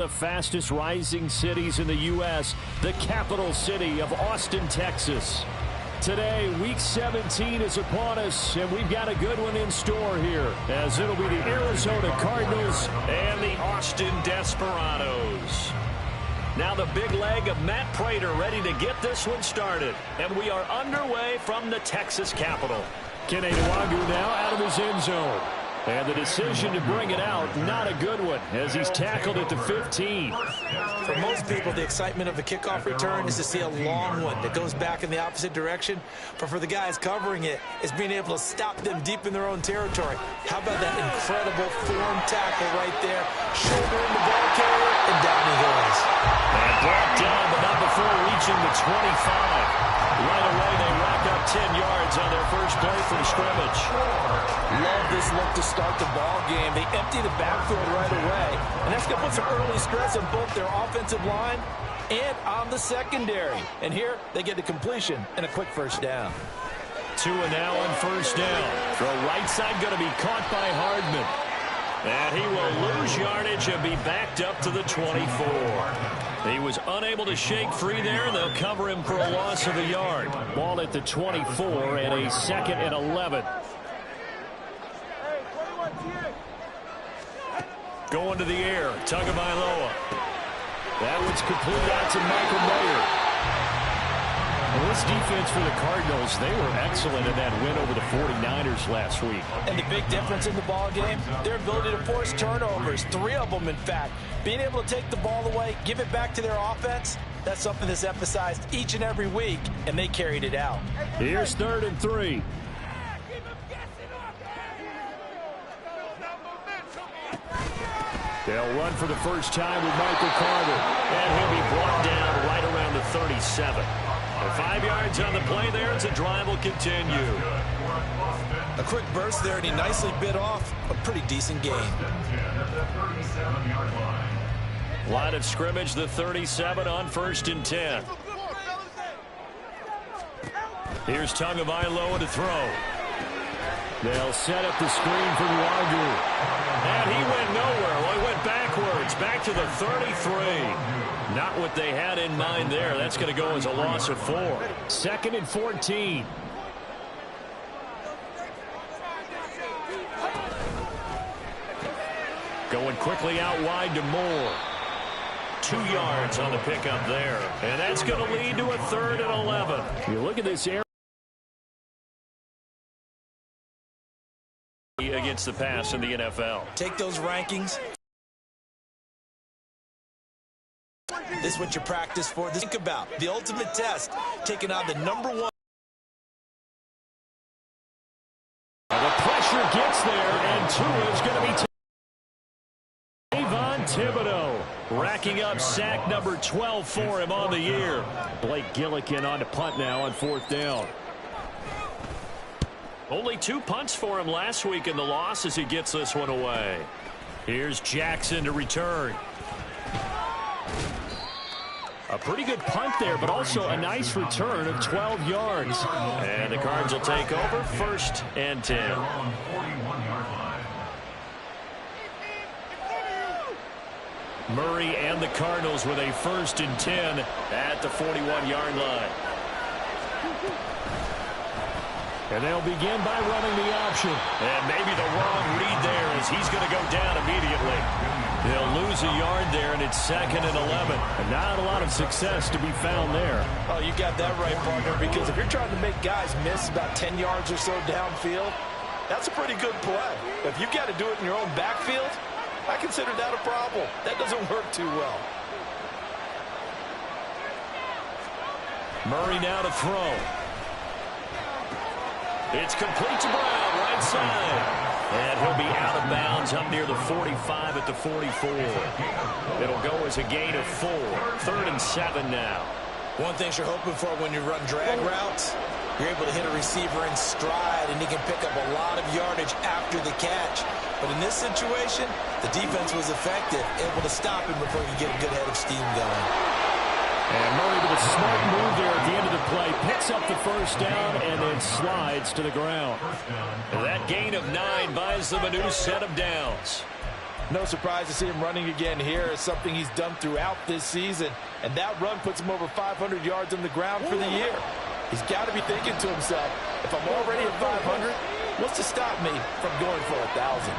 The fastest rising cities in the U.S., the capital city of Austin, Texas. Today, Week 17 is upon us, and we've got a good one in store here, as it'll be the Arizona Cardinals and the Austin Desperados. Now the big leg of Matt Prater ready to get this one started, and we are underway from the Texas capital. Kttn now out of his end zone. And the decision to bring it out, not a good one, as he's tackled at the 15. For most people, the excitement of a kickoff return is to see a long one that goes back in the opposite direction. But for the guys covering it, it's being able to stop them deep in their own territory. How about that incredible form tackle right there? Shoulder in the ball carrier, and down he goes. And brought down, but not before reaching the 25. Right away, they rack up 10 yards on their first play from scrimmage. Love this look to start the ball game. They empty the backfield right away. And that's going to put some early stress on both their offensive line and on the secondary. And here, they get the completion and a quick first down. Tua now on first down. Throw right side going to be caught by Hardman. And he will lose yardage and be backed up to the 24. He was unable to shake free there, and they'll cover him for a loss of a yard. Ball at the 24 and a 2nd and 11. Going to the air, Tagovailoa. That one's complete out to Michael Mayer. Well, this defense for the Cardinals, they were excellent in that win over the 49ers last week. And the big difference in the ball game, their ability to force turnovers, 3 of them in fact. Being able to take the ball away, give it back to their offense, that's something that's emphasized each and every week, and they carried it out. Here's 3rd and 3. They'll run for the first time with Michael Carter, and he'll be brought down right around the 37. 5 yards on the play there as the drive will continue. A quick burst there, and he nicely bit off a pretty decent gain. Line of scrimmage, the 37 on 1st and 10. Here's Tagovailoa to throw. They'll set up the screen for Wagner. And he went nowhere. Well, he went backwards, back to the 33. Not what they had in mind there. That's going to go as a loss of 4. 2nd and 14. Going quickly out wide to Moore. 2 yards on the pickup there. And that's going to lead to a 3rd and 11. You look at this area against the pass in the NFL. Take those rankings. This is what you practice for. Think about the ultimate test, taking on the #1. The pressure gets there, and Tua is going to be Kayvon Thibodeaux, racking up sack number 12 for him on the year. Blake Gillikin on to punt now on 4th down. Only 2 punts for him last week in the loss as he gets this one away. Here's Jackson to return. A pretty good punt there, but also a nice return of 12 yards. And the Cards will take over 1st and 10. Murray and the Cardinals with a 1st and 10 at the 41-yard line. And they'll begin by running the option. And maybe the wrong read there as he's going to go down immediately. They'll lose a yard there, and it's 2nd and 11. And not a lot of success to be found there. Oh, you got that right, partner, because if you're trying to make guys miss about 10 yards or so downfield, that's a pretty good play. If you've got to do it in your own backfield, I consider that a problem. That doesn't work too well. Murray now to throw. It's complete to Brown, right side. And he'll be out of bounds up near the 45 at the 44. It'll go as a gain of 4. 3rd and 7 now. One thing you're hoping for when you run drag routes, you're able to hit a receiver in stride, and he can pick up a lot of yardage after the catch. But in this situation, the defense was effective, able to stop him before he get a good head of steam going. And Murray with a smart move there at the end of the play. Picks up the first down and then slides to the ground. And that gain of 9 buys them a new set of downs. No surprise to see him running again here. It's something he's done throughout this season. And that run puts him over 500 yards on the ground for the year. He's got to be thinking to himself, if I'm already at 500, what's to stop me from going for 1,000?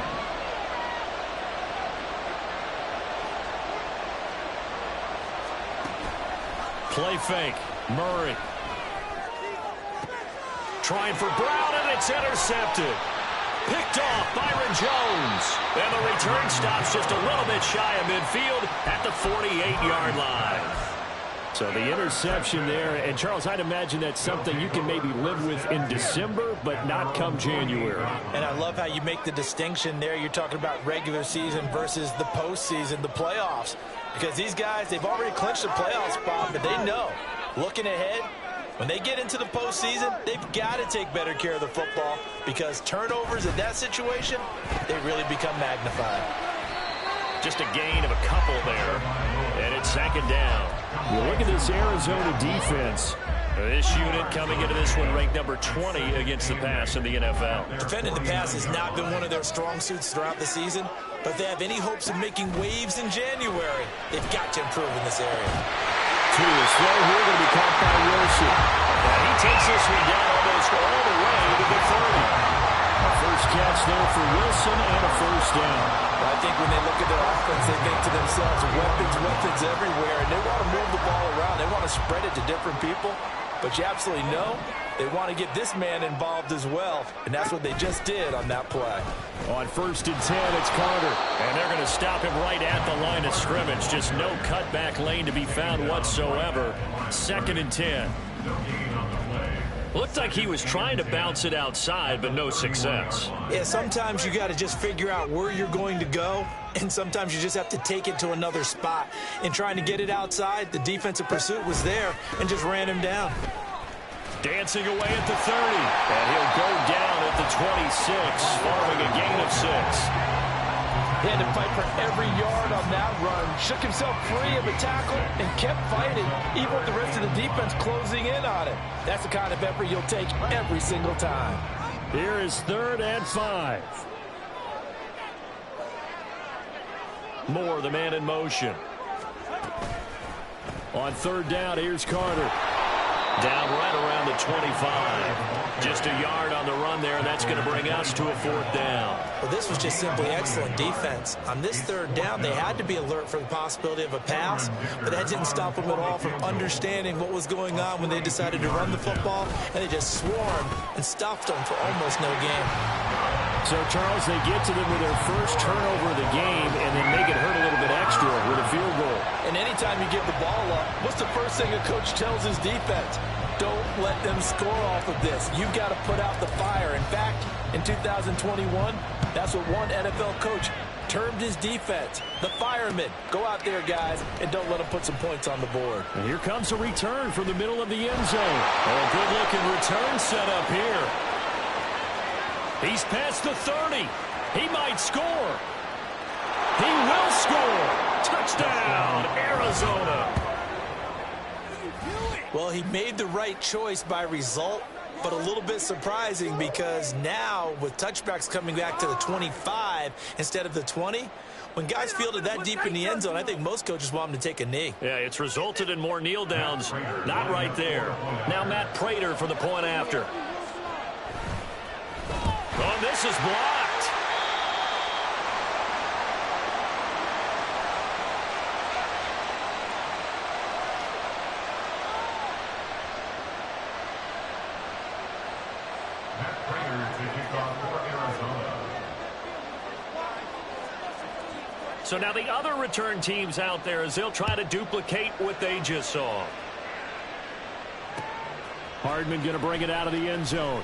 Play fake. Murray. Trying for Brown, and it's intercepted. Picked off Byron Jones. And the return stops just a little bit shy of midfield at the 48-yard line. So the interception there. And, Charles, I'd imagine that's something you can maybe live with in December, but not come January. And I love how you make the distinction there. You're talking about regular season versus the postseason, the playoffs. Because these guys, they've already clinched a playoff spot, but they know, looking ahead, when they get into the postseason, they've got to take better care of the football because turnovers in that situation, they really become magnified. Just a gain of a couple there, and it's second down. Well, look at this Arizona defense. This unit coming into this one ranked number 20 against the pass in the NFL. Defending the pass has not been one of their strong suits throughout the season, but if they have any hopes of making waves in January, they've got to improve in this area. Two is slow here, going to be caught by Wilson. And he takes this one down almost all the way to the 30. A first catch there for Wilson and a first down. I think when they look at their offense, they think to themselves, weapons everywhere, and they want to move the ball around. They want to spread it to different people. But you absolutely know they want to get this man involved as well, and that's what they just did on that play. On 1st and 10, it's Carter. And they're going to stop him right at the line of scrimmage. Just no cutback lane to be found whatsoever. 2nd and 10. Looked like he was trying to bounce it outside, but no success. Yeah, sometimes you got to just figure out where you're going to go, and sometimes you just have to take it to another spot. In trying to get it outside, the defensive pursuit was there and just ran him down. Dancing away at the 30, and he'll go down at the 26, farming a gain of 6. He had to fight for every yard on that run, shook himself free of a tackle, and kept fighting, even with the rest of the defense closing in on him. That's the kind of effort you'll take every single time. Here is 3rd and 5. Moore, the man in motion. On 3rd down, here's Carter. Down right around the 25. Just a yard on the run there, and that's going to bring us to a 4th down. Well, this was just simply excellent defense. On this 3rd down, they had to be alert for the possibility of a pass, but that didn't stop them at all from understanding what was going on when they decided to run the football, and they just swarmed and stopped them for almost no gain. So, Charles, they get to them with their first turnover of the game and then make it hurt a little bit extra with a field goal. And anytime you give the ball up, what's the first thing a coach tells his defense? Don't let them score off of this. You've got to put out the fire. In fact, in 2021, that's what one NFL coach termed his defense, the firemen. Go out there, guys, and don't let them put some points on the board. And here comes a return from the middle of the end zone. A good-looking return set up here. He's past the 30. He might score. He will score. Touchdown, Arizona. Well, he made the right choice by result, but a little bit surprising because now with touchbacks coming back to the 25 instead of the 20, when guys fielded that deep in the end zone, I think most coaches want them to take a knee. Yeah, it's resulted in more kneel downs. Not right there. Now Matt Prater for the point after. Oh, this is blocked. So now the other return teams out there as they'll try to duplicate what they just saw. Hardman going to bring it out of the end zone.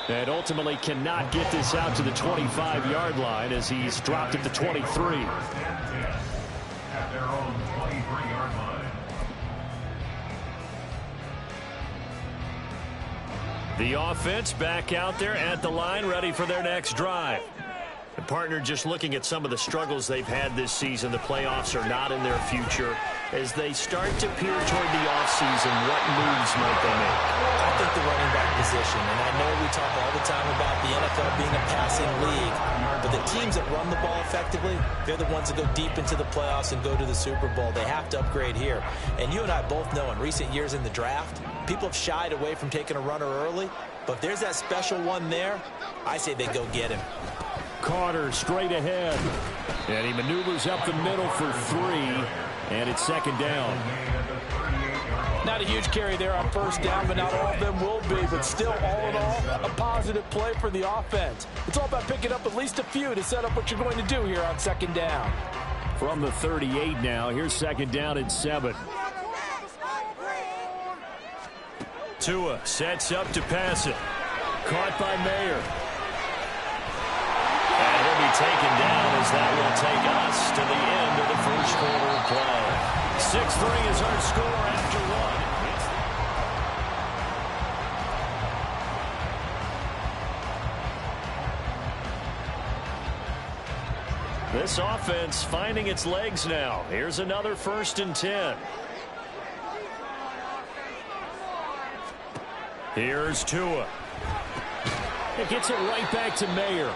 And ultimately cannot get this out to the 25-yard line as he's dropped at the 23. At their own 23-yard line. The offense back out there at the line, ready for their next drive. The partner just looking at some of the struggles they've had this season. The playoffs are not in their future. As they start to peer toward the offseason, what moves might they make? I think the running back position, and I know we talk all the time about the NFL being a passing league, but the teams that run the ball effectively, they're the ones that go deep into the playoffs and go to the Super Bowl. They have to upgrade here. And you and I both know in recent years in the draft, people have shied away from taking a runner early. But if there's that special one there, I say they go get him. Carter straight ahead. And he maneuvers up the middle for 3. And it's second down. Not a huge carry there on first down, but not all of them will be. But still, all in all, a positive play for the offense. It's all about picking up at least a few to set up what you're going to do here on second down. From the 38 now, here's second down and 7. Tua sets up to pass it. Caught by Mayer. And he'll be taken down as that will take us to the end of the first quarter of play. 6-3 is our score after 1. This offense finding its legs now. Here's another 1st and 10. Here's Tua. It gets it right back to Mayer.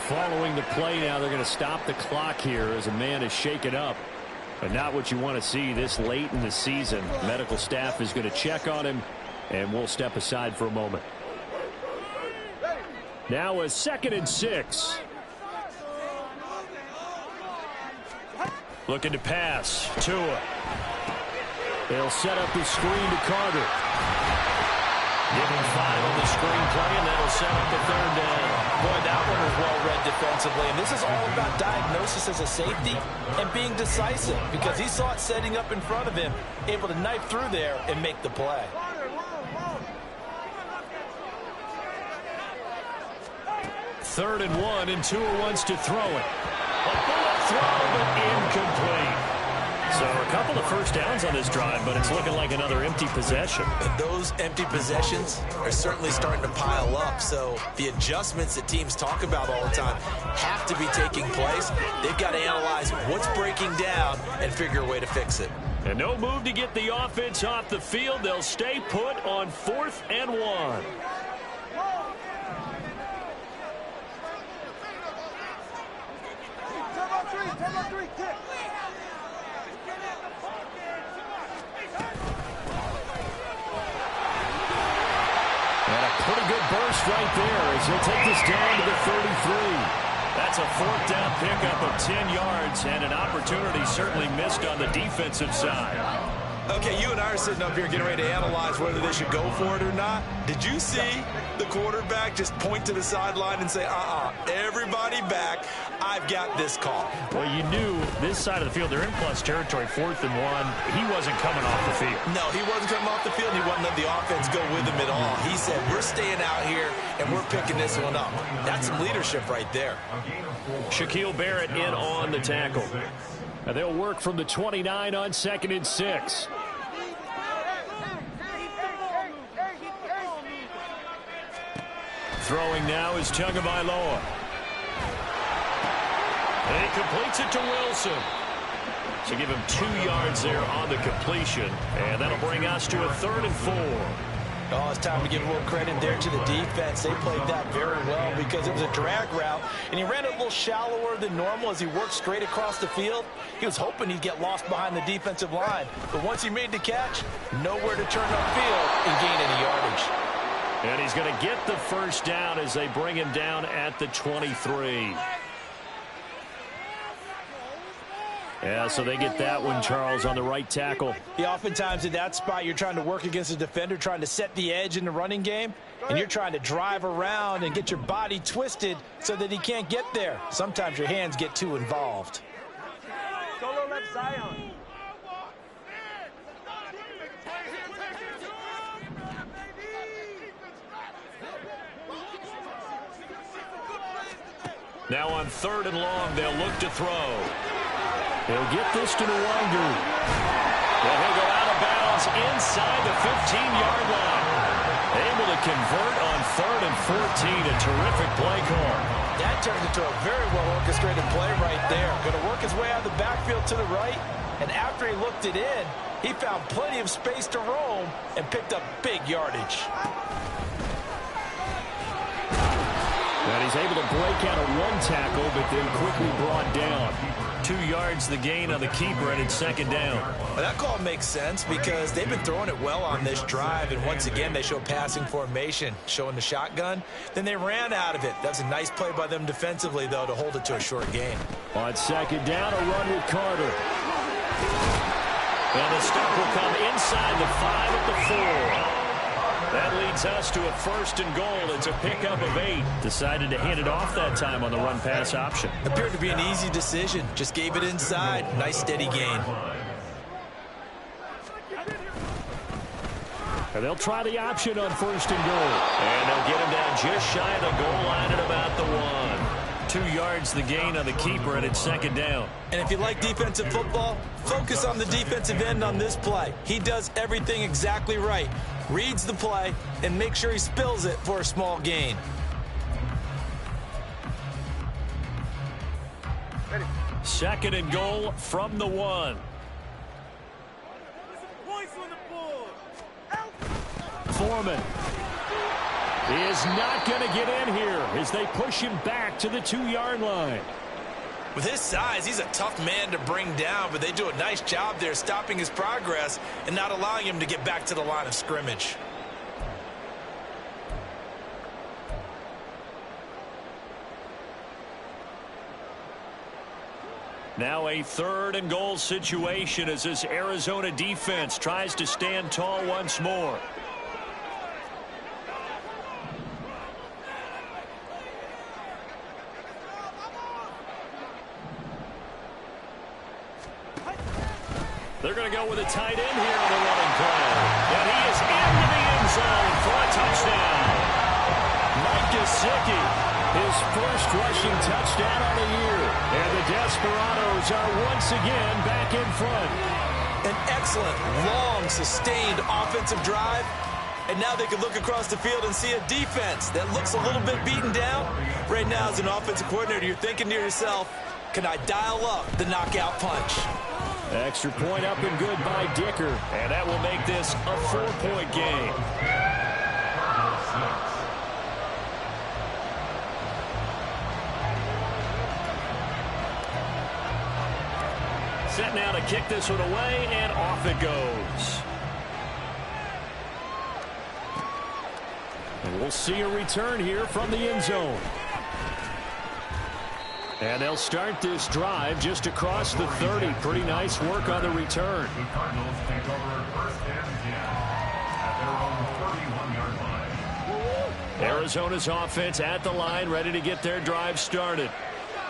Following the play now, they're going to stop the clock here as a man is shaken up. But not what you want to see this late in the season. Medical staff is going to check on him, and we'll step aside for a moment. Now a 2nd and 6. Looking to pass. Tua. They'll set up the screen to Carter. Give him 5 on the screen play, and that'll set up a 3rd down. Boy, that one was well read defensively. And this is all about diagnosis as a safety and being decisive, because he saw it setting up in front of him, able to knife through there and make the play. Third and 1, and Tua wants to throw it. A bullet throw, but incomplete. So a couple of first downs on this drive, but it's looking like another empty possession. And those empty possessions are certainly starting to pile up. So the adjustments that teams talk about all the time have to be taking place. They've got to analyze what's breaking down and figure a way to fix it. And no move to get the offense off the field. They'll stay put on 4th and 1. Pretty good burst right there as he'll take this down to the 33. That's a 4th down pickup of 10 yards and an opportunity certainly missed on the defensive side. Okay, you and I are sitting up here getting ready to analyze whether they should go for it or not. Did you see the quarterback just point to the sideline and say, everybody back, I've got this call? Well, you knew this side of the field, they're in plus territory, 4th and 1. He wasn't coming off the field. No, he wasn't coming off the field. He wasn't letting the offense go with him at all. He said, we're staying out here, and we're picking this one up. That's some leadership right there. Shaquille Barrett in on the tackle. And they'll work from the 29 on 2nd and 6. Throwing now is Tagovailoa. And he completes it to Wilson. So give him 2 yards there on the completion. And that'll bring us to a 3rd and 4. Oh, it's time to give a little credit there to the defense. They played that very well because it was a drag route, and he ran it a little shallower than normal as he worked straight across the field. He was hoping he'd get lost behind the defensive line, but once he made the catch, nowhere to turn upfield and gain any yardage. And he's going to get the 1st down as they bring him down at the 23. Yeah, so they get that one, Charles, on the right tackle. Yeah, oftentimes in that spot, you're trying to work against a defender, trying to set the edge in the running game, and you're trying to drive around and get your body twisted so that he can't get there. Sometimes your hands get too involved. Solo left Zion. Now on 3rd and long, they'll look to throw. He'll get this to Nwangu. Well, he'll go out of bounds inside the 15-yard line. Able to convert on 3rd and 14. A terrific play call. That turned into a very well-orchestrated play right there. Going to work his way out of the backfield to the right, and after he looked it in, he found plenty of space to roam and picked up big yardage. And he's able to break out of one tackle, but then quickly brought down. 2 yards the gain on the keeper, and it's second down. Well, that call makes sense because they've been throwing it well on this drive, and once again they show passing formation, showing the shotgun. Then they ran out of it. That's a nice play by them defensively, though, to hold it to a short gain. On second down, a run with Carter. And the stop will come inside the 5 at the 4. That leads us to a first and goal. It's a pickup of 8. Decided to hand it off that time on the run-pass option. Appeared to be an easy decision. Just gave it inside. Nice steady gain. And they'll try the option on first and goal. And they'll get him down just shy of the goal line at about the 1. 2 yards the gain on the keeper, and it's second down. And if you like defensive football, focus on the defensive end on this play. He does everything exactly right. Reads the play and make sure he spills it for a small gain. Second and goal from the 1. Foreman is not going to get in here as they push him back to the 2-yard line. With his size, he's a tough man to bring down, but they do a nice job there stopping his progress and not allowing him to get back to the line of scrimmage. Now a third and goal situation as this Arizona defense tries to stand tall once more. They're going to go with a tight end here on the running play. And he is into the end zone for a touchdown. Mike Gesicki, his first rushing touchdown on the year. And the Desperados are once again back in front. An excellent, long, sustained offensive drive. And now they can look across the field and see a defense that looks a little bit beaten down. Right now, as an offensive coordinator, you're thinking to yourself, can I dial up the knockout punch? Extra point up and good by Dicker. And that will make this a 4-point game. Set now to kick this one away, and off it goes. And we'll see a return here from the end zone. And they'll start this drive just across the 30. Pretty nice work on the return. The Cardinals take over first and 10 at their own 31-yard line. Arizona's offense at the line, ready to get their drive started.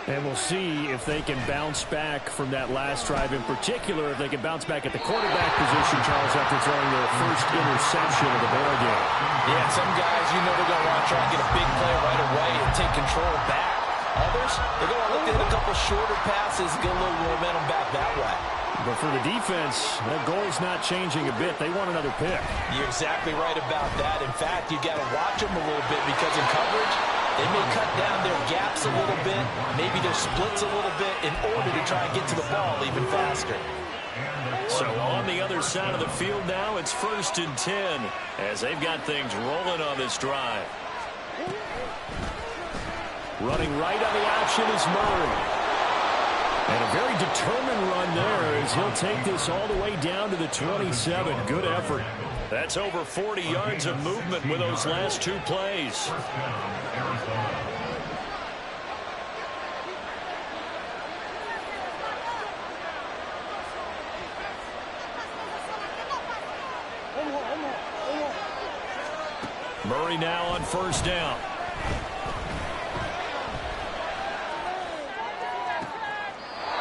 And we'll see if they can bounce back from that last drive, in particular, if they can bounce back at the quarterback position, Charles, after throwing their first interception of the ball game. Yeah, some guys, you know they're going to want to try and get a big play right away and take control back. Others, they're going to look to hit a couple shorter passes, get a little momentum back that way. But for the defense, that goal's not changing a bit. They want another pick. You're exactly right about that. In fact, you got to watch them a little bit because in coverage, they may cut down their gaps a little bit, maybe their splits a little bit in order to try and get to the ball even faster. So on the other side of the field now, it's first and 10 as they've got things rolling on this drive. Running right on the option is Murray. And a very determined run there as he'll take this all the way down to the 27. Good effort. That's over 40 yards of movement with those last 2 plays. Murray now on first down.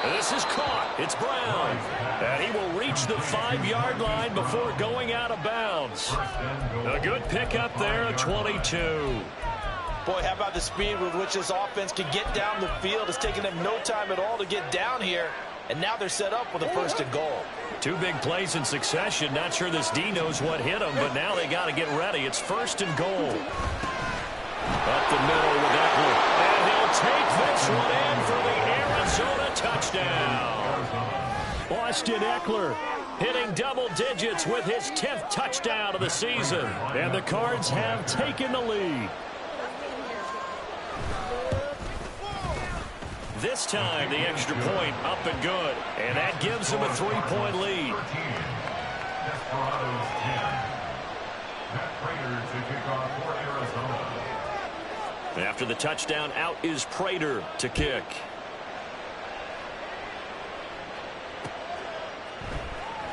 This is caught. It's Brown. And he will reach the 5-yard line before going out of bounds. A good pickup there at 22. Boy, how about the speed with which this offense can get down the field? It's taken them no time at all to get down here. And now they're set up with a first and goal. 2 big plays in succession. Not sure this D knows what hit him, but now they got to get ready. It's first and goal. Up the middle with Eckler. And he'll take this one in for the Arizona touchdown. Austin Eckler hitting double digits with his 10th touchdown of the season. And the Cards have taken the lead. This time, the extra point up and good. And that gives them a 3-point lead. Desperados 10. Matt Prater to kick off for Arizona. After the touchdown, out is Prater to kick.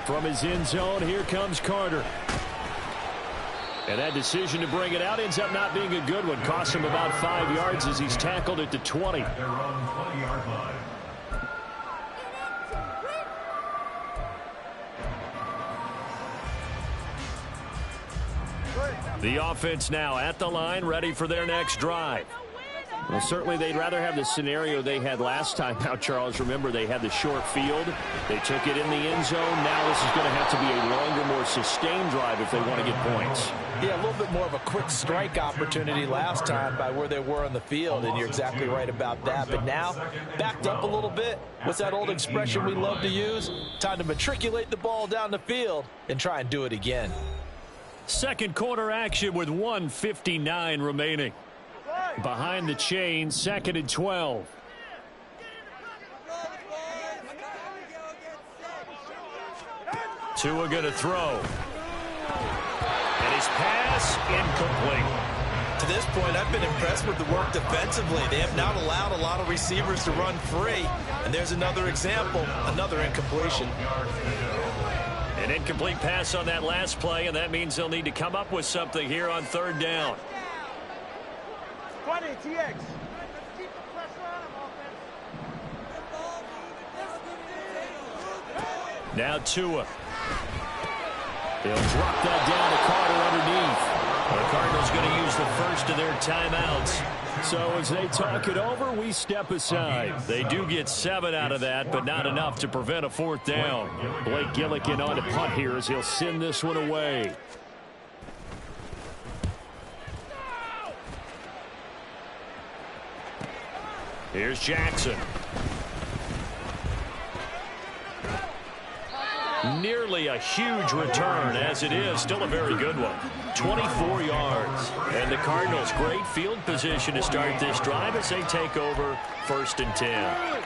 From his end zone, here comes Carter. And that decision to bring it out ends up not being a good one. Cost him about 5 yards as he's tackled at the 20. At their own 20-yard line. The offense now at the line, ready for their next drive. Well, certainly they'd rather have the scenario they had last time. Now, Charles, remember, they had the short field. They took it in the end zone. Now this is going to have to be a longer, more sustained drive if they want to get points. Yeah, a little bit more of a quick strike opportunity last time by where they were on the field, and you're exactly right about that. But now, backed up a little bit. What's that old expression we love to use? Time to matriculate the ball down the field and try and do it again. Second quarter action with 1:59 remaining. Behind the chain, 2nd and 12. Tua going to throw. And his pass incomplete. To this point, I've been impressed with the work defensively. They have not allowed a lot of receivers to run free. And there's another example, another incompletion. An incomplete pass on that last play, and that means they'll need to come up with something here on 3rd down. 20, TX. Now Tua. They'll drop that down to Carter underneath. The Cardinals going to use the first of their timeouts. So as they talk it over, we step aside. They do get 7 out of that, but not enough to prevent a 4th down. Blake Gillikin on to punt here as he'll send this one away. Here's Jackson. Nearly a huge return, as it is still a very good one. 24 yards. And the Cardinals, great field position to start this drive as they take over 1st and 10.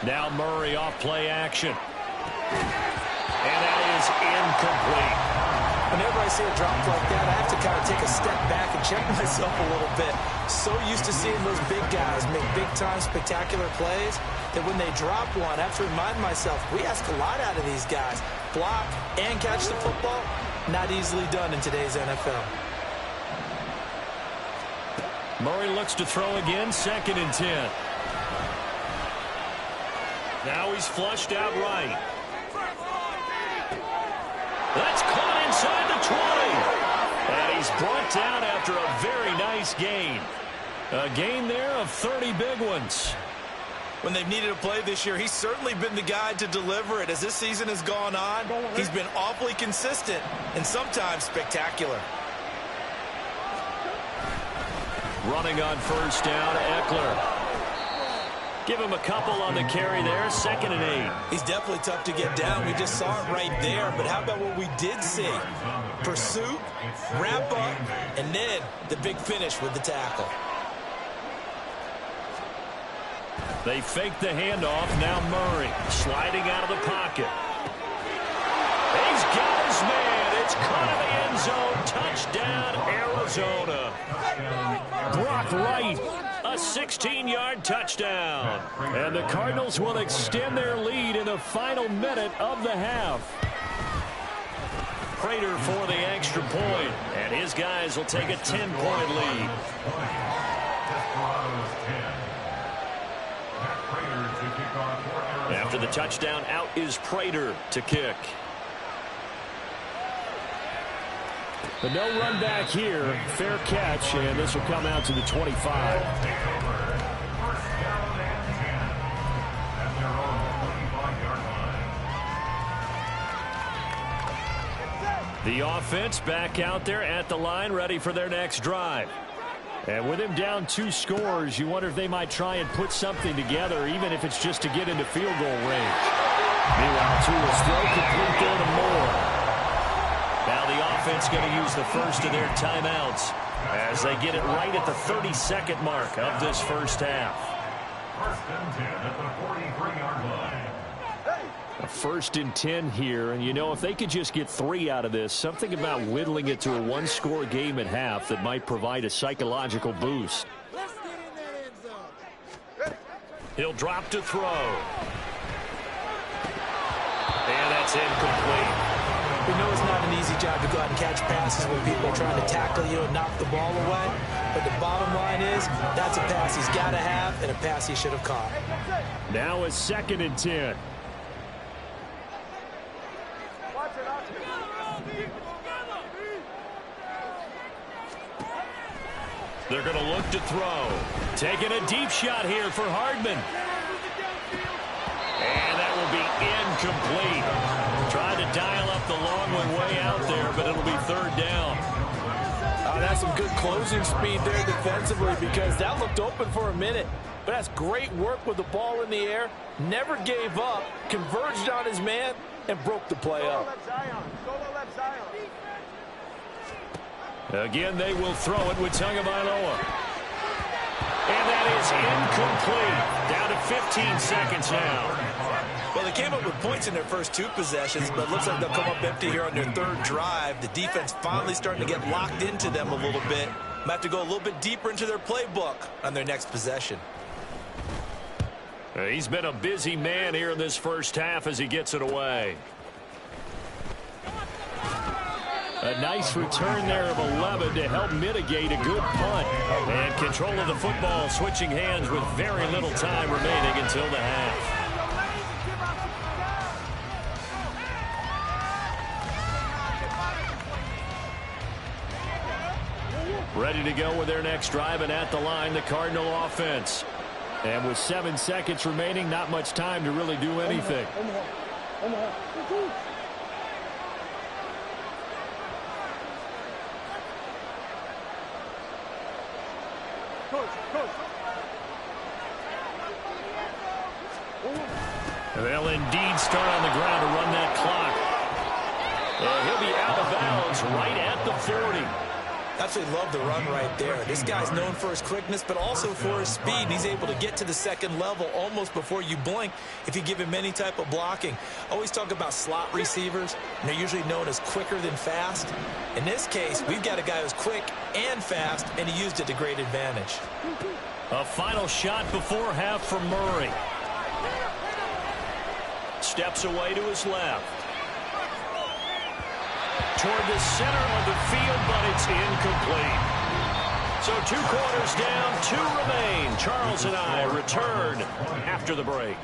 Now Murray off play action. And that is incomplete. Whenever I see a drop like that, I have to kind of take a step back and check myself a little bit. So used to seeing those big guys make big-time spectacular plays that when they drop one, I have to remind myself, we ask a lot out of these guys. Block and catch the football, not easily done in today's NFL. Murray looks to throw again, 2nd and 10. Now he's flushed out right. That's caught inside the 20. And he's brought down after a very nice gain. A gain there of 30 big ones. When they've needed a play this year, he's certainly been the guy to deliver it. As this season has gone on, he's been awfully consistent and sometimes spectacular. Running on 1st down, Eckler. Give him a couple on the carry there, 2nd and 8. He's definitely tough to get down. We just saw it right there. But how about what we did see? Pursuit, wrap up, and then the big finish with the tackle. They fake the handoff. Now Murray sliding out of the pocket. He's got his man. It's caught in the end zone. Touchdown, Arizona. Brock Wright. A 16-yard touchdown. And the Cardinals will extend their lead in the final minute of the half. Prater for the extra point. And his guys will take a 10-point lead. After the touchdown, out is Prater to kick. But no run back here. Fair catch, and this will come out to the 25. The offense back out there at the line, ready for their next drive. And with him down 2 scores, you wonder if they might try and put something together, even if it's just to get into field goal range. Meanwhile, Tua's throw complete there to Moore. Now the offense going to use the first of their timeouts as they get it right at the 32nd mark of this first half. First and 10 at the 43-yard line. A 1st and 10 here, and you know, if they could just get 3 out of this, something about whittling it to a one-score game at half that might provide a psychological boost. Let's get in that end zone. He'll drop to throw. And that's incomplete. We know it's not an easy job to go out and catch passes when people are trying to tackle you and knock the ball away. But the bottom line is, that's a pass he's got to have and a pass he should have caught. Now a 2nd and 10. They're going to look to throw. Taking a deep shot here for Hardman. And that will be incomplete. Trying to dial up the long one way out there, but it'll be 3rd down. That's some good closing speed there defensively because that looked open for a minute. But that's great work with the ball in the air. Never gave up, converged on his man, and broke the play up. Again, they will throw it with Tagovailoa. And that is incomplete. Down to 15 seconds now. Well, they came up with points in their first 2 possessions, but it looks like they'll come up empty here on their 3rd drive. The defense finally starting to get locked into them a little bit. Might have to go a little bit deeper into their playbook on their next possession. He's been a busy man here in this first half as he gets it away. A nice return there of 11 to help mitigate a good punt. And control of the football switching hands with very little time remaining until the half. Ready to go with their next drive, and at the line, the Cardinal offense. And with 7 seconds remaining, not much time to really do anything. They'll indeed start on the ground to run that clock. And he'll be out of bounds right at the 40. Absolutely love the run right there. This guy's known for his quickness, but also for his speed. He's able to get to the second level almost before you blink if you give him any type of blocking. Always talk about slot receivers, and they're usually known as quicker than fast. In this case, we've got a guy who's quick and fast, and he used it to great advantage. A final shot before half from Murray. Steps away to his left. Toward the center of the field, but it's incomplete. So 2 quarters down, 2 remain. Charles and I return after the break.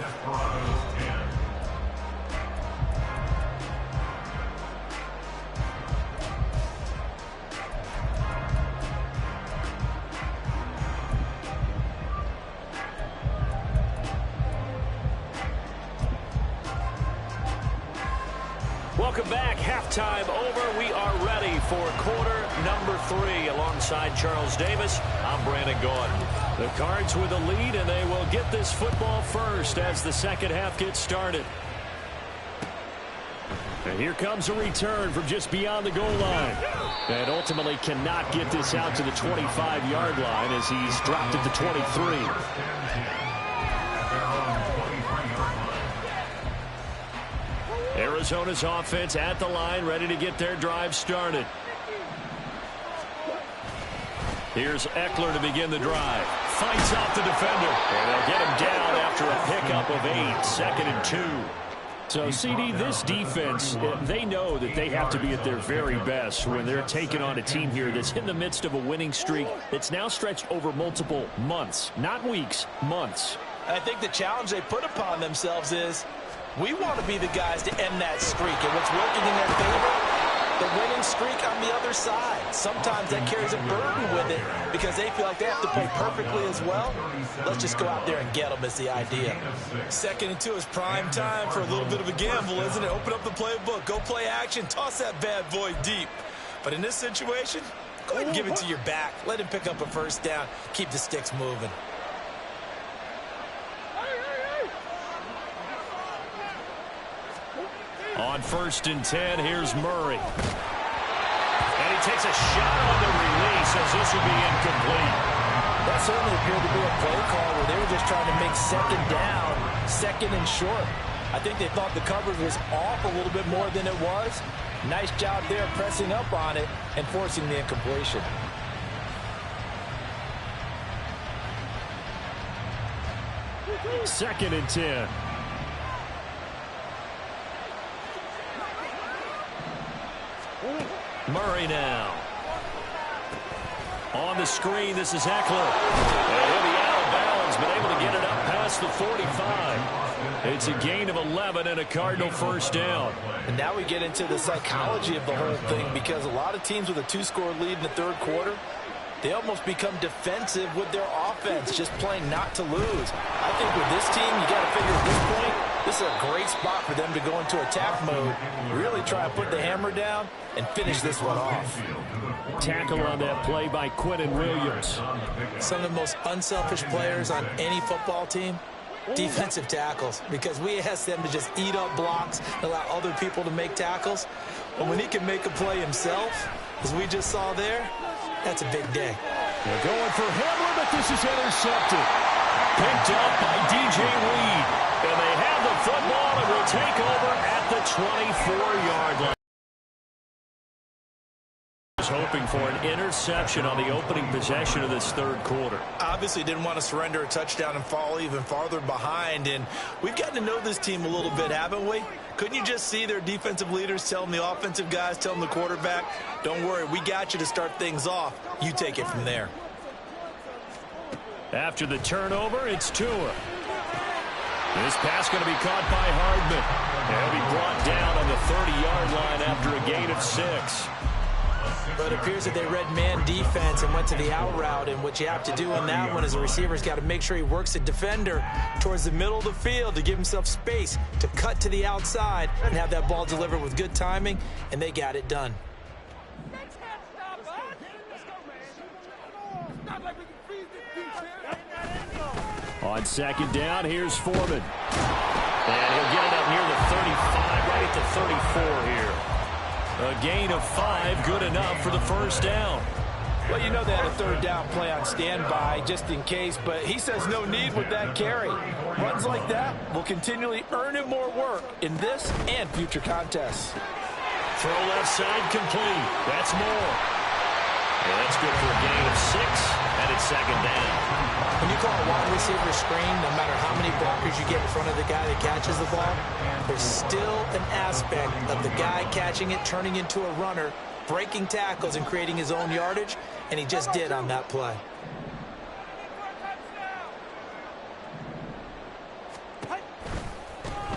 Welcome back. Halftime over. We are ready for quarter number 3. Alongside Charles Davis, I'm Brandon Gordon. The Cards with a lead, and they will get this football first as the second half gets started. And here comes a return from just beyond the goal line. And ultimately cannot get this out to the 25-yard line as he's dropped at the 23. Arizona's offense at the line, ready to get their drive started. Here's Eckler to begin the drive. Fights off the defender. And they'll get him down after a pickup of 8. 2nd and 2. So, CD, this defense, they know that they have to be at their very best when they're taking on a team here that's in the midst of a winning streak that's now stretched over multiple months. Not weeks, months. I think the challenge they put upon themselves is we want to be the guys to end that streak. And what's working in their favor? The winning streak on the other side. Sometimes that carries a burden with it because they feel like they have to play perfectly as well. Let's just go out there and get them is the idea. 2nd and 2 is prime time for a little bit of a gamble, isn't it? Open up the playbook, go play action, toss that bad boy deep. But in this situation, go ahead and give it to your back. Let him pick up a first down. Keep the sticks moving. On 1st and 10, here's Murray. And he takes a shot on the release as this will be incomplete. That certainly appeared to be a play call where they were just trying to make second down, second and short. I think they thought the coverage was off a little bit more than it was. Nice job there pressing up on it and forcing the incompletion. Second and 10. Murray now. On the screen, this is Eckler. And he'll be out of bounds, but able to get it up past the 45. It's a gain of 11 and a Cardinal first down. And now we get into the psychology of the whole thing, because a lot of teams with a 2-score lead in the third quarter, they almost become defensive with their offense, just playing not to lose. I think with this team, you got to figure at this point, this is a great spot for them to go into attack mode, really try to put the hammer down and finish this one off. Tackle on that play by Kttn Williams. Some of the most unselfish players on any football team, defensive tackles, because we ask them to just eat up blocks and allow other people to make tackles. But when he can make a play himself, as we just saw there, that's a big day. They're going for Hamler, but this is intercepted. Picked up by DJ Reed. And they have the football and will take over at the 24-yard line. Hoping for an interception on the opening possession of this third quarter. Obviously didn't want to surrender a touchdown and fall even farther behind, and we've gotten to know this team a little bit, haven't we? Couldn't you just see their defensive leaders telling the offensive guys, telling the quarterback, don't worry, we got you to start things off. You take it from there. After the turnover, it's Tua. This pass going to be caught by Hardman. He'll be brought down on the 30-yard line after a gain of 6. But it appears that they read man defense and went to the out route, and what you have to do on that one is the receiver's got to make sure he works the defender towards the middle of the field to give himself space to cut to the outside and have that ball delivered with good timing, and they got it done. On second down, here's Foreman. And he'll get it up near the 35, right at the 34 here. A gain of 5, good enough for the first down. Well, you know they had a third down play on standby just in case, but he says no need with that carry. Runs like that will continually earn him more work in this and future contests. Throw left side complete. That's more. And that's good for a gain of 6, and it's second down. When you call a wide receiver screen, no matter how many blockers you get in front of the guy that catches the ball, there's still an aspect of the guy catching it, turning into a runner, breaking tackles and creating his own yardage, and he just did on that play.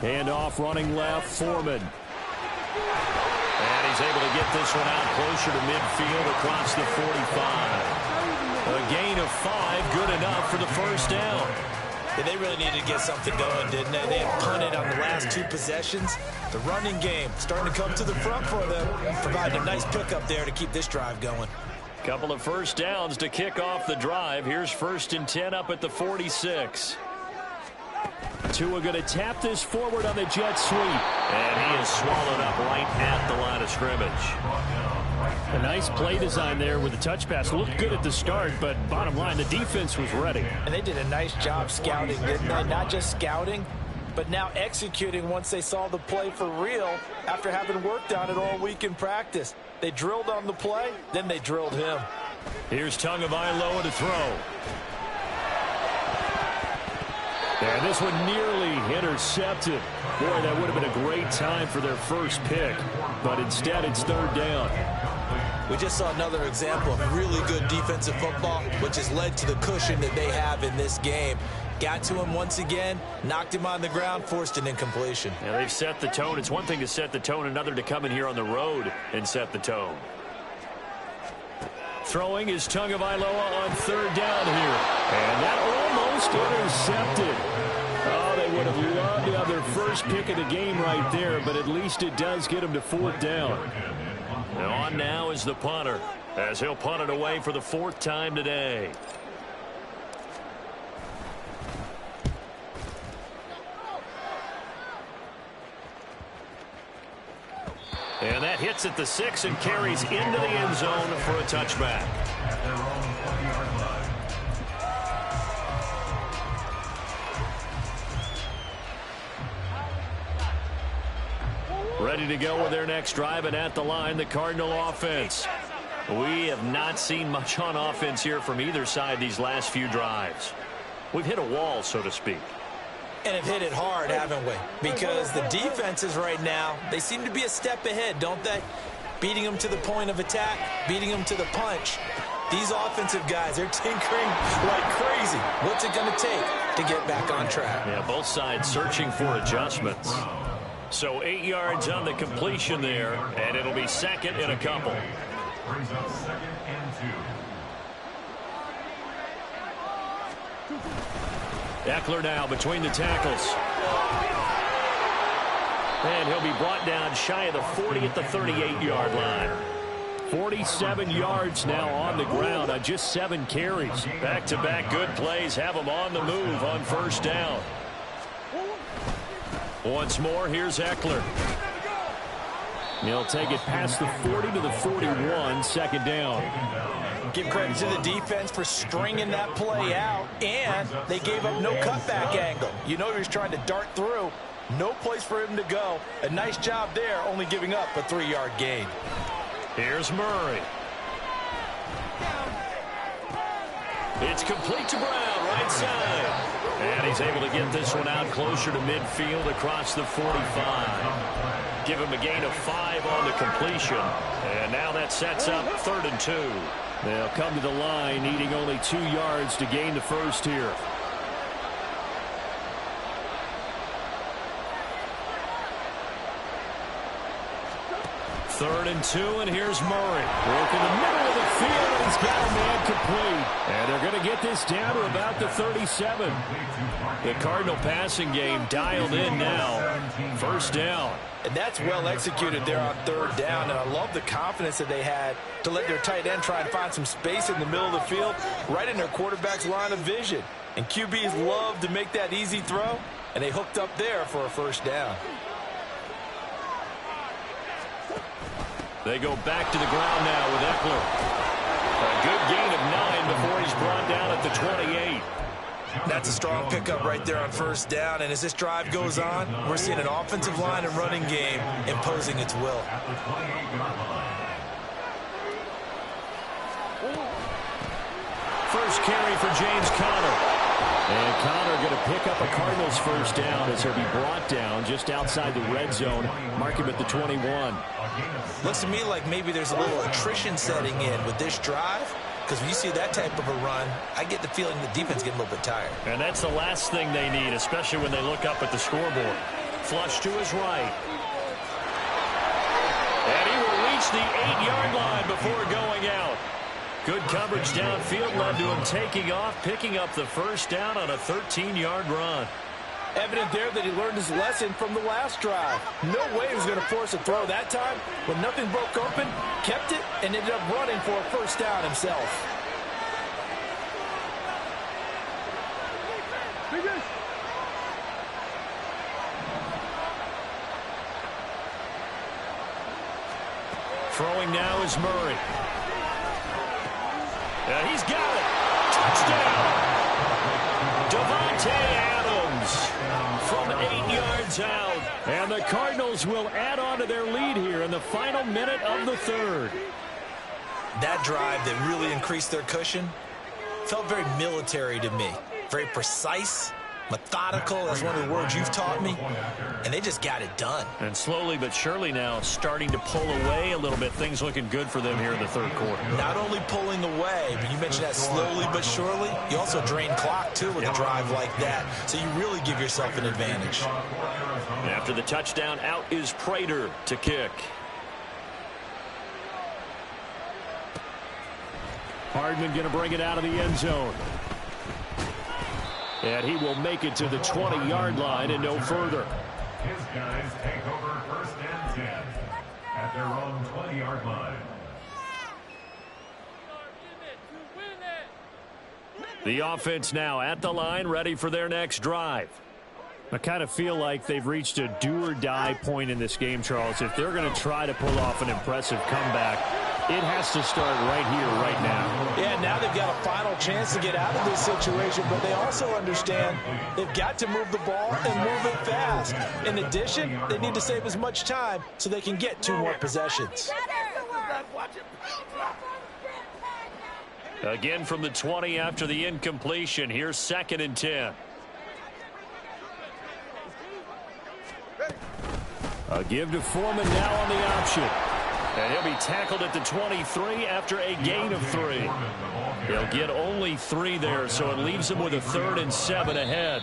Hand off, running left, Foreman. And he's able to get this one out closer to midfield across the 45. A gain of 5, good enough for the first down. And they really needed to get something going, didn't they? They had punted on the last 2 possessions. The running game starting to come to the front for them, providing a nice pickup there to keep this drive going. Couple of first downs to kick off the drive. Here's 1st and 10 up at the 46. Tua going to tap this forward on the jet sweep. And he is swallowed up right at the line of scrimmage. A nice play design there with the touch pass. Looked good at the start, but bottom line, the defense was ready. And they did a nice job scouting, didn't they? Not just scouting, but now executing once they saw the play for real after having worked on it all week in practice. They drilled on the play, then they drilled him. Here's Tagovailoa to throw. And this one nearly intercepted. Boy, that would have been a great time for their first pick. But instead, it's third down. We just saw another example of really good defensive football, which has led to the cushion that they have in this game. Got to him once again, knocked him on the ground, forced an incompletion. Yeah, they've set the tone. It's one thing to set the tone, another to come in here on the road and set the tone. Throwing is Tagovailoa on third down here. And that almost intercepted. Oh, they would have loved to have their first pick of the game right there, but at least it does get them to fourth down. And on now is the punter, as he'll punt it away for the 4th time today. And that hits at the 6 and carries into the end zone for a touchback. At their own 20-yard line. Ready to go with their next drive, and at the line, the Cardinal offense. We have not seen much on offense here from either side these last few drives. We've hit a wall, so to speak. And have hit it hard, haven't we? Because the defenses right now, they seem to be a step ahead, don't they? Beating them to the point of attack, beating them to the punch. These offensive guys, they're tinkering like crazy. What's it going to take to get back on track? Yeah, both sides searching for adjustments. So 8 yards on the completion there, and it'll be second and a couple. Brings up 2nd and 2. Eckler now between the tackles. And he'll be brought down shy of the 40 at the 38-yard line. 47 yards now on the ground on just 7 carries. Back-to-back good plays have him on the move on first down. Once more, here's Eckler. He'll take it past the 40 to the 41, second down. Give credit to the defense for stringing that play out, and they gave up no cutback angle. You know he was trying to dart through. No place for him to go. A nice job there, only giving up a 3-yard gain. Here's Murray. It's complete to Brown, right side. And he's able to get this one out closer to midfield across the 45. Give him a gain of 5 on the completion. And now that sets up 3rd and 2. They'll come to the line, needing only 2 yards to gain the first here. Third and 2, and here's Murray. Work in the middle of the field, and he's got a man complete. And they're going to get this down to about the 37. The Cardinal passing game dialed in now. First down. And that's well executed there on 3rd down, and I love the confidence that they had to let their tight end try and find some space in the middle of the field, right in their quarterback's line of vision. And QBs love to make that easy throw, and they hooked up there for a first down. They go back to the ground now with Eckler. A good gain of 9 before he's brought down at the 28. That's a strong pickup right there on first down, and as this drive goes on, we're seeing an offensive line and running game imposing its will. At the 28-yard line. First carry for James Conner. And Conner going to pick up a Cardinals first down as he'll be brought down just outside the red zone. Mark him at the 21. Looks to me like maybe there's a little attrition setting in with this drive, because when you see that type of a run, I get the feeling the defense getting a little bit tired. And that's the last thing they need, especially when they look up at the scoreboard. Flush to his right. And he will reach the 8-yard line before going out. Good coverage downfield led to him taking off, picking up the first down on a 13-yard run. Evident there that he learned his lesson from the last drive. No way he was going to force a throw that time. When nothing broke open, kept it, and ended up running for a first down himself. Throwing now is Murray. He's got it. Touchdown. Davante Adams from 8 yards out. And the Cardinals will add on to their lead here in the final minute of the 3rd. That drive that really increased their cushion felt very military to me. Very precise, methodical. That's one of the words you've taught me. And they just got it done. And slowly but surely now starting to pull away a little bit. Things looking good for them here in the 3rd quarter. Not only pulling away, but you mentioned that slowly but surely. You also drain clock, too, with a drive like that. So you really give yourself an advantage. After the touchdown, out is Prater to kick. Hardman going to bring it out of the end zone. And he will make it to the 20-yard line and no further. His guys take over 1st and 10 at their own 20-yard line. The offense now at the line, ready for their next drive. I kind of feel like they've reached a do-or-die point in this game, Charles. If they're going to try to pull off an impressive comeback, it has to start right here, right now. Yeah, now they've got a final chance to get out of this situation, but they also understand they've got to move the ball and move it fast. In addition, they need to save as much time so they can get 2 more possessions. Again from the 20 after the incompletion. Here's 2nd and 10. A give to Foreman now on the option. And he'll be tackled at the 23 after a gain of 3. He'll get only 3 there, so it leaves him with a 3rd and 7 ahead.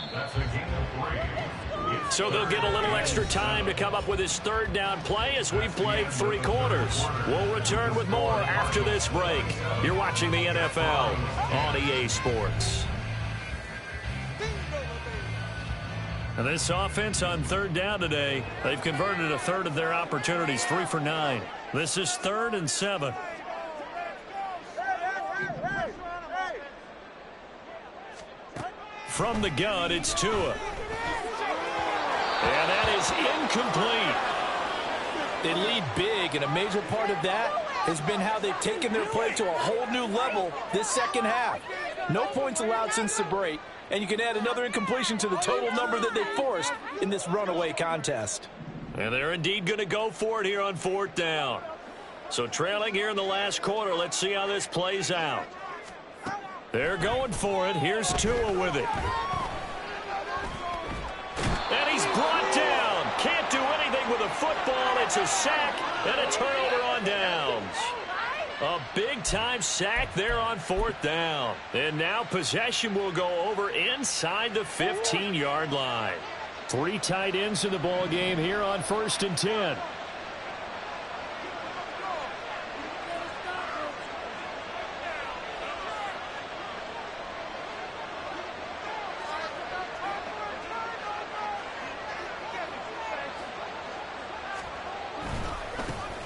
So they'll get a little extra time to come up with his 3rd down play as we've played 3 quarters. We'll return with more after this break. You're watching the NFL on EA Sports. And this offense on 3rd down today, they've converted a 1/3 of their opportunities, 3 for 9. This is 3rd and 7. From the gun, it's Tua. And that is incomplete. They lead big, and a major part of that has been how they've taken their play to a whole new level this second half. No points allowed since the break, and you can add another incompletion to the total number that they forced in this runaway contest. And they're indeed going to go for it here on 4th down. So trailing here in the last quarter, let's see how this plays out. They're going for it. Here's Tua with it. And he's brought down. Can't do anything with a football. It's a sack and a turnover on downs. A big-time sack there on 4th down. And now possession will go over inside the 15-yard line. 3 tight ends in the ball game here on 1st and 10.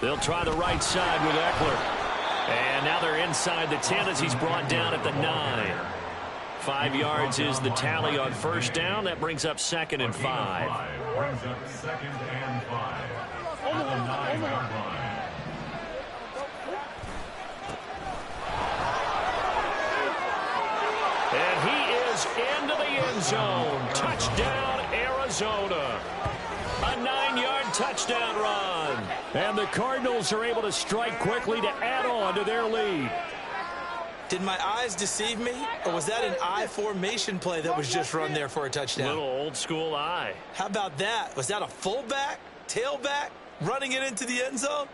They'll try the right side with Eckler. And now they're inside the 10 as he's brought down at the 9. 5 yards is the tally on 1st down. That brings up 2nd and 5. Brings up 2nd and 5 at the 9-yard line. And he is into the end zone. Touchdown, Arizona. A 9-yard touchdown run. And the Cardinals are able to strike quickly to add on to their lead. Did my eyes deceive me, or was that an I formation play that was just run there for a touchdown? Little old school eye. How about that? Was that a fullback, tailback, running it into the end zone?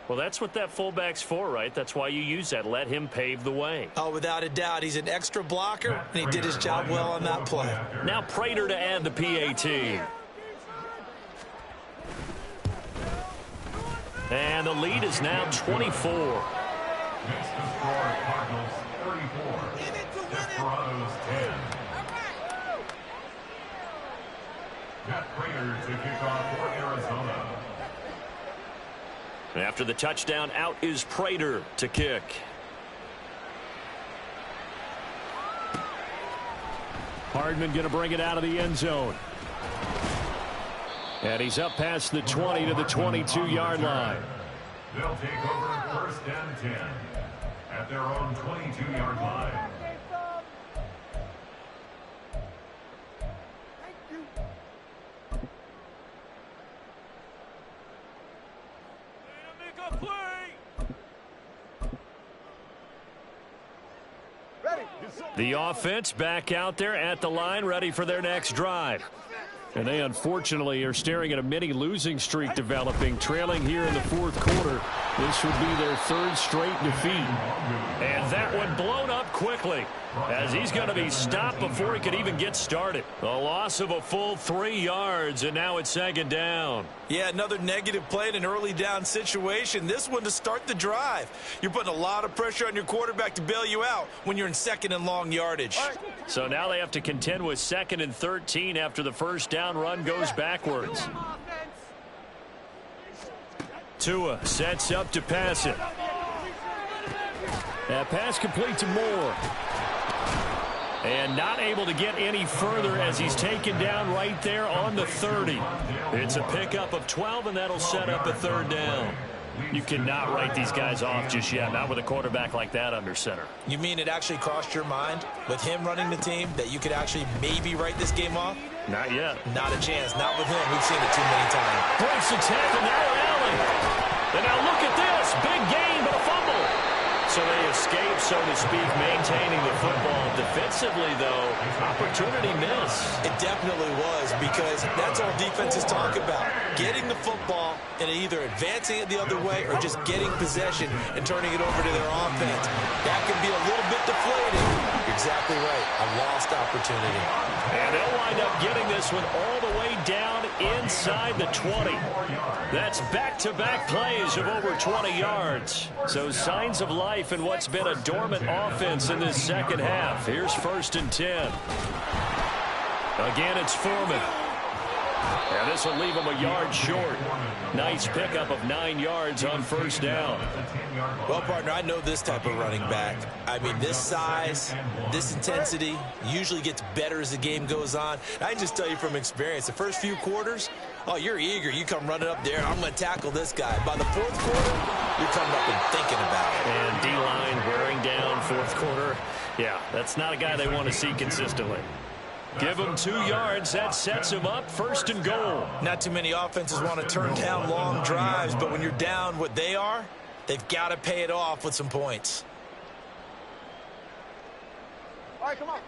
Well, that's what that fullback's for, right? That's why you use that. Let him pave the way. Oh, without a doubt. He's an extra blocker, and he did his job well on that play. Now Prater to add the PAT. And the lead is now 24. Makes the score Cardinals 34. Desperados 10. Matt Prater to kick off for Arizona. After the touchdown, out is Prater to kick. Hardman going to bring it out of the end zone. And he's up past the 20 to the 22-yard line. They'll take over 1st and 10 at their own 22-yard line. The offense back out there at the line, ready for their next drive. And they unfortunately are staring at a mini losing streak developing, trailing here in the 4th quarter. This would be their 3rd straight defeat. And that one blown up quickly as he's going to be stopped before he could even get started. A loss of a full 3 yards, and now it's 2nd down. Yeah, another negative play in an early down situation. This one to start the drive. You're putting a lot of pressure on your quarterback to bail you out when you're in 2nd and long yardage. So now they have to contend with 2nd and 13 after the 1st down run goes backwards. Tua sets up to pass it. That pass complete to Moore. And not able to get any further as he's taken down right there on the 30. It's a pickup of 12, and that'll set up a third down. You cannot write these guys off just yet, not with a quarterback like that under center. You mean it actually crossed your mind with him running the team that you could actually maybe write this game off? Not yet. Not a chance. Not with him. We've seen it too many times. Breaks the tackle, now Allen. And now look at this. Big gain, but a fumble. So they escape, so to speak, maintaining the football. Defensively, though, opportunity miss. It definitely was, because that's all defenses talk about. Getting the football and either advancing it the other way or just getting possession and turning it over to their offense. That can be a little bit deflating. You're exactly right. A lost opportunity. And they'll wind up getting this one all the way down inside the 20. That's back-to-back plays of over 20 yards. So signs of life in what's been a dormant offense in this second half. Here's 1st and 10. Again, it's Foreman. And this will leave him a yard short. Nice pickup of 9 yards on 1st down. Well, partner, I know this type of running back. I mean, this size, this intensity usually gets better as the game goes on. I can just tell you from experience, the first few quarters, oh, you're eager. You come running up there, I'm going to tackle this guy. By the 4th quarter, you're coming up and thinking about it. And D-line wearing down 4th quarter. Yeah, that's not a guy they want to see consistently. Give him 2 yards. That sets him up 1st and goal. Not too many offenses want to turn down long drives, but when you're down what they are, they've got to pay it off with some points. All right, come on.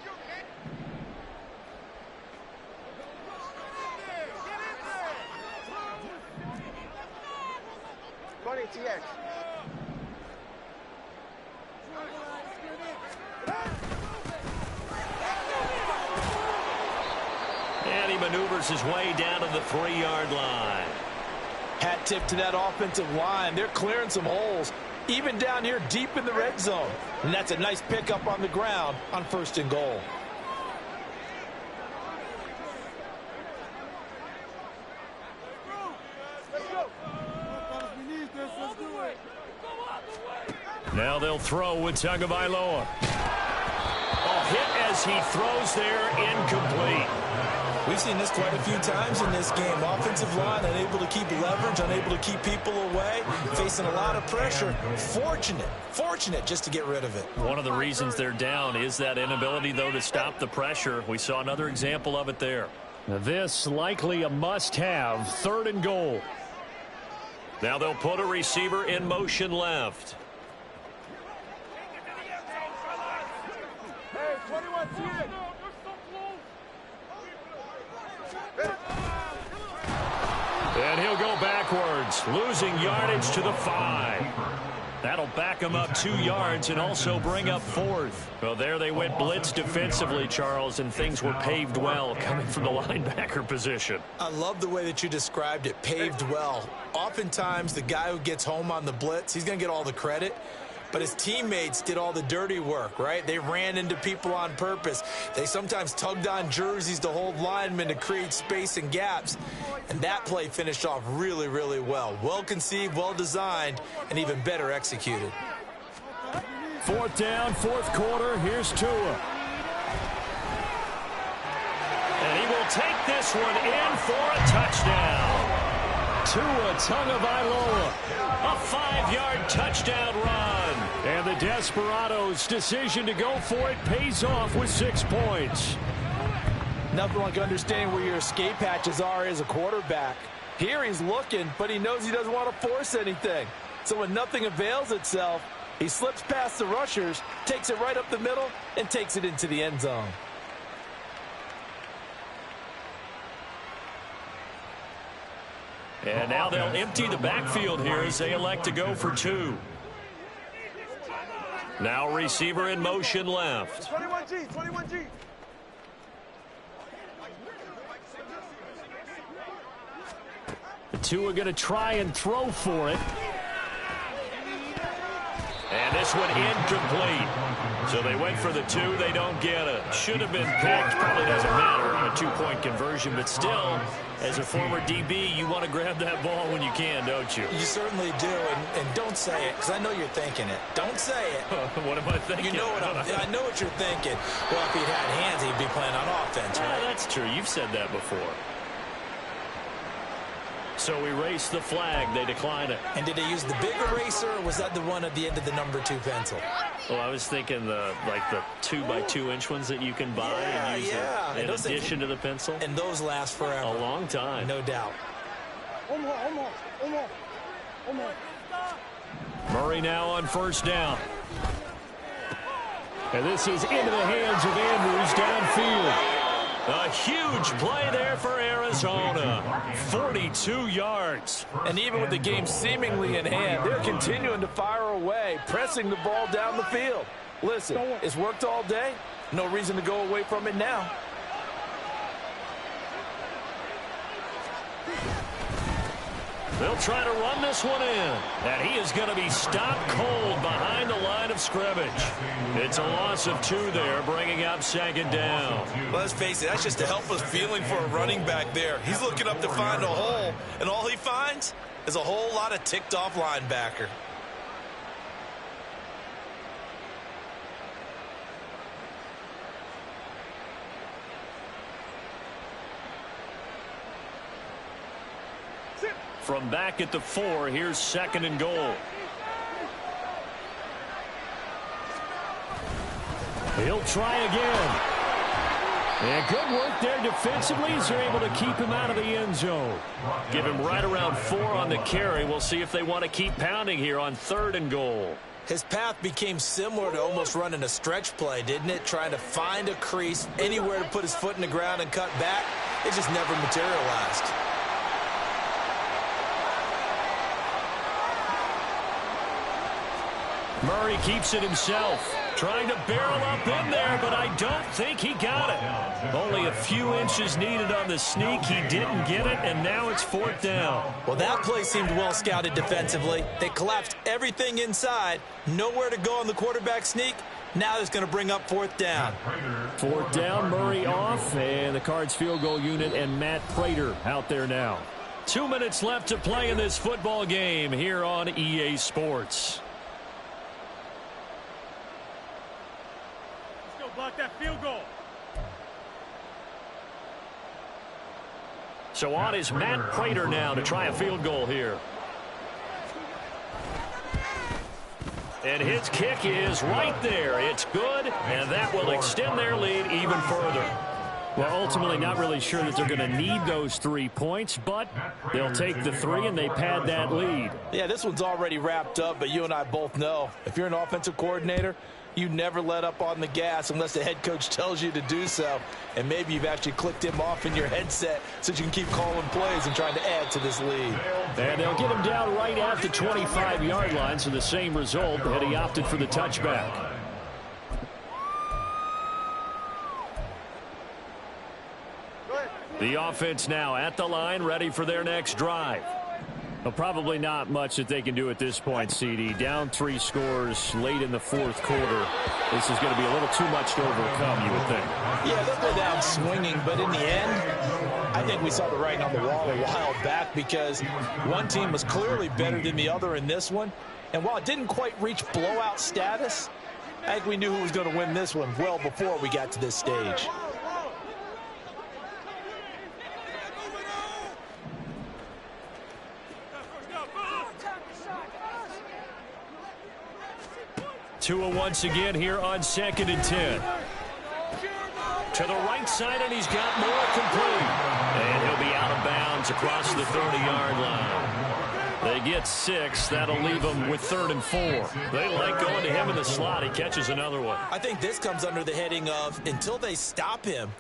TX. And he maneuvers his way down to the 3-yard line. Hat tip to that offensive line. They're clearing some holes, even down here deep in the red zone. And that's a nice pickup on the ground on 1st and goal. Now they'll throw with Tagovailoa. A hit as he throws there, incomplete. We've seen this quite a few times in this game. Offensive line unable to keep leverage, unable to keep people away, facing a lot of pressure. Fortunate just to get rid of it. One of the reasons they're down is that inability, though, to stop the pressure. We saw another example of it there. Now this likely a must-have, 3rd and goal. Now they'll put a receiver in motion left. Hey, 21 TX. And he'll go backwards, losing yardage to the 5. That'll back him up 2 yards and also bring up 4th. Well, there they went blitz defensively, Charles, and things were paved well coming from the linebacker position. I love the way that you described it, paved well. Oftentimes, the guy who gets home on the blitz, he's going to get all the credit. But his teammates did all the dirty work, right? They ran into people on purpose. They sometimes tugged on jerseys to hold linemen to create space and gaps. And that play finished off really, really well. Well conceived, well designed, and even better executed. 4th down, 4th quarter. Here's Tua. And he will take this one in for a touchdown. Tua Tagovailoa, a 5-yard touchdown run. And the Desperados' decision to go for it pays off with 6 points. Nothing like understanding where your escape hatches are as a quarterback. Here he's looking, but he knows he doesn't want to force anything. So when nothing avails itself, he slips past the rushers, takes it right up the middle, and takes it into the end zone. And now they'll empty the backfield here as they elect to go for 2. Now receiver in motion left. 21G, 21G. Tua going to try and throw for it. And this this one incomplete. So they went for the 2. They don't get it. Should have been picked. Probably doesn't matter on a 2-point conversion. But still, as a former DB, you want to grab that ball when you can, don't you? You certainly do. And don't say it, because I know you're thinking it. Don't say it. What am I thinking? You know what I know what you're thinking. Well, if he'd had hands, he'd be playing on offense, right? That's true. You've said that before. So we race the flag. They decline it. And did they use the big eraser, or was that the one at the end of the number 2 pencil? Well, I was thinking the 2-by-2-inch ones that you can buy and use in addition to the pencil. And those last forever. A long time. No doubt. Murray now on first down. And this is into the hands of Andrews downfield. A huge play there for Arizona. 42 yards. And even with the game seemingly in hand, they're continuing to fire away, pressing the ball down the field. Listen, it's worked all day. No reason to go away from it now. They'll try to run this one in. And he is going to be stopped cold behind the line of scrimmage. It's a loss of 2 there, bringing up second down. Well, let's face it, that's just a helpless feeling for a running back there. He's looking up to find a hole, and all he finds is a whole lot of ticked-off linebacker. From back at the 4, here's second and goal. He'll try again. And good work there defensively as they're able to keep him out of the end zone. Give him right around 4 on the carry. We'll see if they want to keep pounding here on 3rd and goal. His path became similar to almost running a stretch play, didn't it? Trying to find a crease, anywhere to put his foot in the ground and cut back. It just never materialized. Murray keeps it himself. Trying to barrel up in there, but I don't think he got it. Only a few inches needed on the sneak. He didn't get it, and now it's 4th down. Well, that play seemed well scouted defensively. They collapsed everything inside. Nowhere to go on the quarterback sneak. Now it's going to bring up 4th down. 4th down, Murray off, and the Cards field goal unit and Matt Prater out there now. 2 minutes left to play in this football game here on EA Sports. Block that field goal. So on is Matt Prater now to try a field goal here. And his kick is right there. It's good, and that will extend their lead even further. Well, ultimately not really sure that they're going to need those 3 points, but they'll take the 3 and they pad that lead. Yeah, this one's already wrapped up, but you and I both know if you're an offensive coordinator, you never let up on the gas unless the head coach tells you to do so. And maybe you've actually clicked him off in your headset so you can keep calling plays and trying to add to this lead. And they'll get him down right at the 25-yard line, so the same result, but he opted for the touchback. The offense now at the line, ready for their next drive. Well, probably not much that they can do at this point, CD. Down 3 scores late in the 4th quarter. This is going to be a little too much to overcome, you would think. Yeah, they'll go down swinging, but in the end, I think we saw the writing on the wall a while back because one team was clearly better than the other in this one. And while it didn't quite reach blowout status, I think we knew who was going to win this one well before we got to this stage. Tua once again here on 2nd and 10. To the right side, and he's got more complete. And he'll be out of bounds across the 30-yard line. They get 6. That'll leave them with 3rd and 4. They like going to him in the slot. He catches another one. I think this comes under the heading of until they stop him,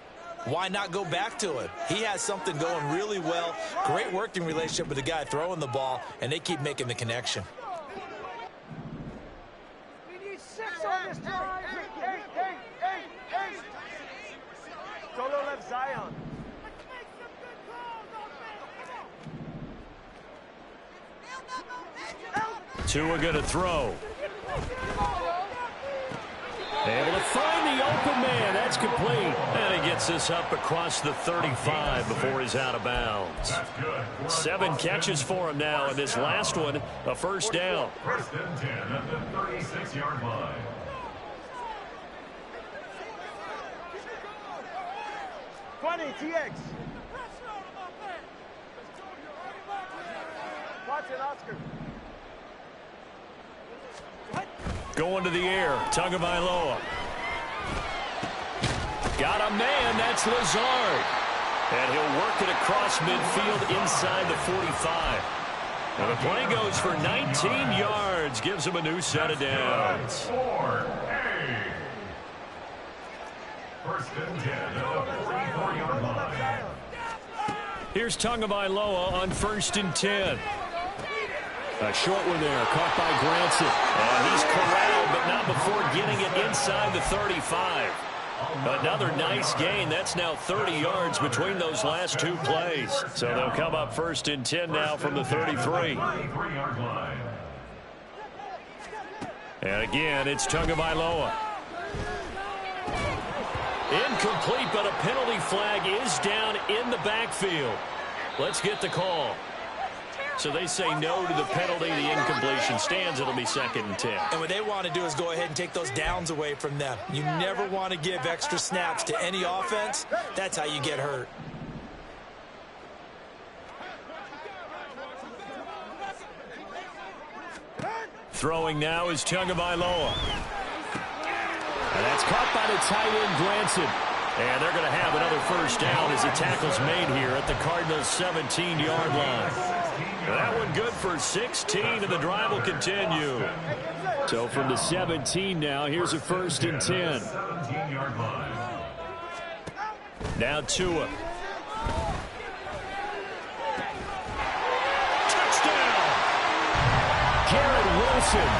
why not go back to him? He has something going really well. Great working relationship with the guy throwing the ball, and they keep making the connection. Solo left Zion. Tua going to throw. Able to find the open man. That's complete. And he gets this up across the 35 before he's out of bounds. 7 catches for him now, and this last one, a first down. First and 10 at the 36-yard line. TX. Watson, Oscar. Going to the air, Tagovailoa. Got a man, that's Lazard. And he'll work it across midfield inside the 45. And the play goes for 19 yards, gives him a new set of downs. First and 10 at the 44-yard line. Here's Tagovailoa on first and 10. A short one there, caught by Granson. And he's corralled, but not before getting it inside the 35. Another nice gain. That's now 30 yards between those last 2 plays. So they'll come up first and 10 now from the 33. And again, it's Tagovailoa. Incomplete, but a penalty flag is down in the backfield. Let's get the call. So they say no to the penalty. The incompletion stands. It'll be second and 10. And what they want to do is go ahead and take those downs away from them. You never want to give extra snaps to any offense. That's how you get hurt. Throwing now is Tagovailoa. And that's caught by the tight end, Granson. And they're going to have another first down as the tackle's made here at the Cardinals' 17-yard line. That one good for 16, and the drive will continue. So from the 17 now, here's a first and 10. Now Tua. Touchdown! Garrett Wilson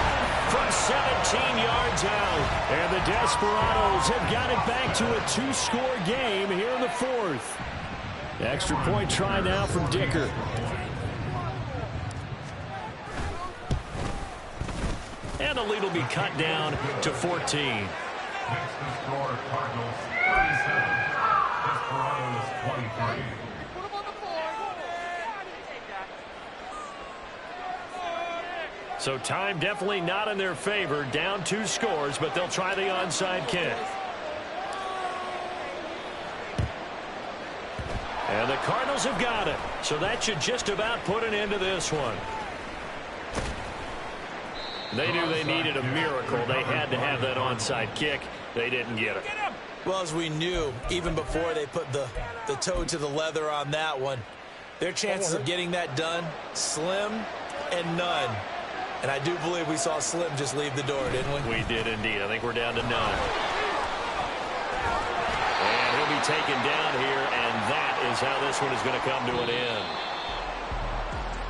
From 17 yards out. and the Desperados have got it back to a 2-score game here in the 4th. Extra point try now from Dicker. And the lead will be cut down to 14. Next to score, Cardinals 37, Desperados 23. So time definitely not in their favor. Down 2 scores, but they'll try the onside kick. And the Cardinals have got it. So that should just about put an end to this one. They knew they needed a miracle. They had to have that onside kick. They didn't get it. Well, as we knew, even before they put the toe to the leather on that one, their chances of getting that done, slim and none. And I do believe we saw Slim just leave the door, didn't we? We did indeed. I think we're down to none. And he'll be taken down here, and that is how this one is going to come to an end.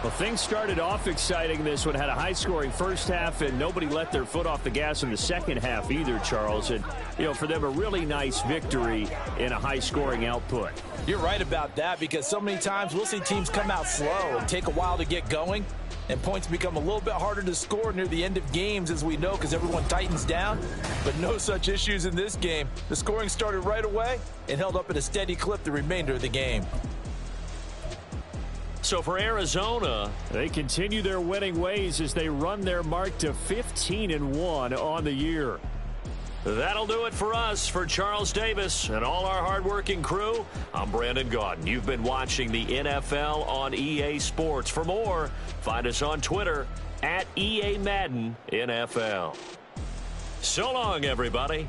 Well, things started off exciting. This one had a high-scoring first half, and nobody let their foot off the gas in the second half either, Charles. And, you know, for them, a really nice victory in a high-scoring output. You're right about that, because so many times we'll see teams come out slow and take a while to get going, and points become a little bit harder to score near the end of games, as we know, because everyone tightens down. But no such issues in this game. The scoring started right away and held up at a steady clip the remainder of the game. So for Arizona, They continue their winning ways as they run their mark to 15-1 on the year. that'll do it for us. For Charles Davis and all our hardworking crew, I'm Brandon Gaudin. You've been watching the NFL on EA Sports. For more, find us on Twitter @EA Madden NFL. So long, everybody.